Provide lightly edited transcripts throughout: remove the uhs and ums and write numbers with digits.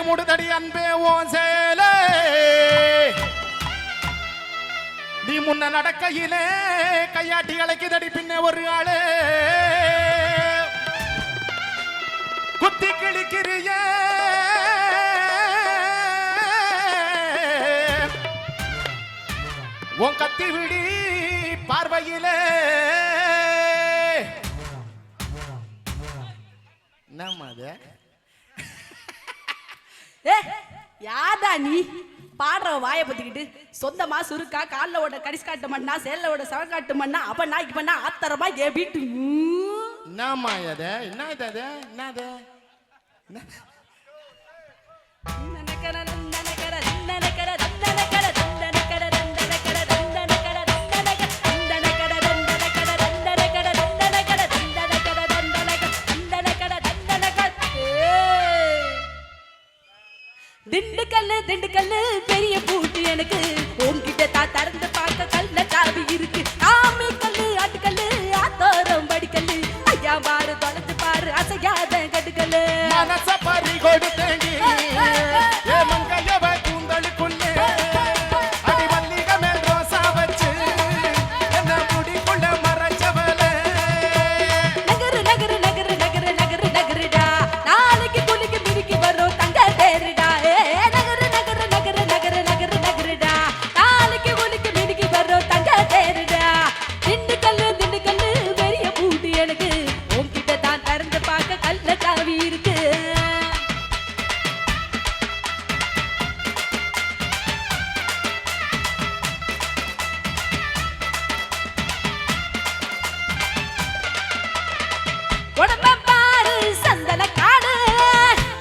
மூடுதடி அன்பே ஓன் சேலே நீ முன்ன நடக்கையிலே கையாட்டி அழைக்குதடி பின்ன ஒரு ஆளே குத்தி கிழிக்கிறிய உன் கத்தி விடி பார்வையிலே யாரா நீ பாடுற வாய பத்திக்கிட்டு சொந்தமா சுருக்கா கால்ல ஓட கடிச்சு காட்டு மண்ணா சேல்ல ஓட சவ காட்டு மண்ணா அப்ப நாய்க்கு பண்ணா ஆத்தரமா ஏ வீட்டு என்னம்மா அது என்ன இது அது என்னது திண்டுக்கல்லு பெரிய பூட்டு எனக்கு உன்கிட்ட தான் திறந்து பார்க்க கல்ல சாவி இருக்கு ஆமை கல்லு ஆட்டுக்கல்லு ஆத்தோரம் படிக்கல்லு ஐயா பாரு தொலைச்சு பாரு அசையாத கட்டுக்கல்லு மனச பறி கொடுத்தேங்கி ஏ மங்கையவ கூந்தலுக்குள்ளே அடி மல்லிகை மேல் ரோசா வச்சு என்ன முடிக்குள்ள மறைச்சவளே நகரு நகரு நகரு நகரு நகரு நகருடா நாளைக்கு குளிக்கு மிதிக்கு வரும் தங்க தேருடா நகரு நகரு நகரு நகரு நகரு நகருடா நாளைக்கு குளிக்கு மிதிக்கு வரும் தங்க தேருடா திண்டுக்கல்லு பெரிய பூட்டு எனக்கு உன்கிட்ட தான் திறந்து பார்க்க கல்ல சாவி இருக்கு உடம்ப பாரு சந்தன காடு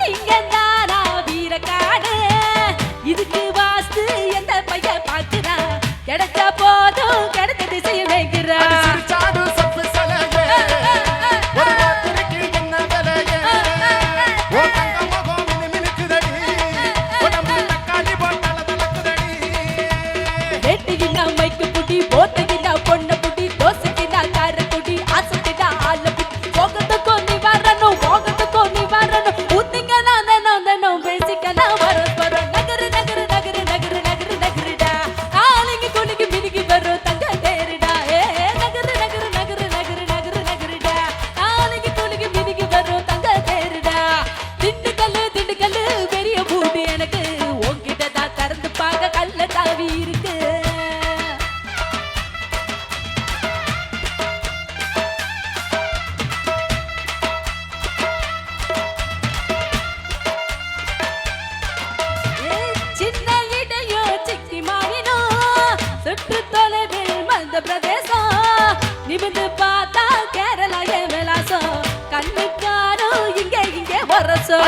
இங்க தானா வீர காடு இதுக்கு வாஸ்து எந்த பைய பாக்குறா கிடைச்ச போதும் கிடைத்த திசையை வைக்கிறா சாடு சப்பு சலையே ஒரு வார்த்தைக்கு என்ன விலையே ஓ தங்க முகம் மினுமினுக்குதடி உடம்பு தக்காளி போட்டால தலக்குதடி வேட்டிகினா மைக்கு புடி போத்தகினா பொண்ண புடி தோசைகினா கார குடி ஆசைக்கினா ஆள புடி போகத்துக்கோ நீ வரணும் ஊத்திங்க நான் தினம் பேசிக்க நான் வரோம் நகரு நகரு நகரு நகரு நகரு நகருடா ஆளுங்க குளிக்கு மினிக்கு வரும் தங்க தேருடா நகரு நகரு நகரு நகரு நகரு நகருடா ஆளுங்க குளிக்கு மினிக்கு வரும் தங்க தேருடா திண்டுக்கல்லு பெரிய பூட்டு எனக்கு உன்கிட்ட தான் திறந்து பார்க்க கல்ல தாவி இருக்கு சின்ன இடையோ சிக்கி மாறினோ சுற்று தொலைவில் மந்த பிரதேசம் நிமிந்து பார்த்தா கேரளா விலாசம் கண்ணுக்காரோ இங்கே வரசோ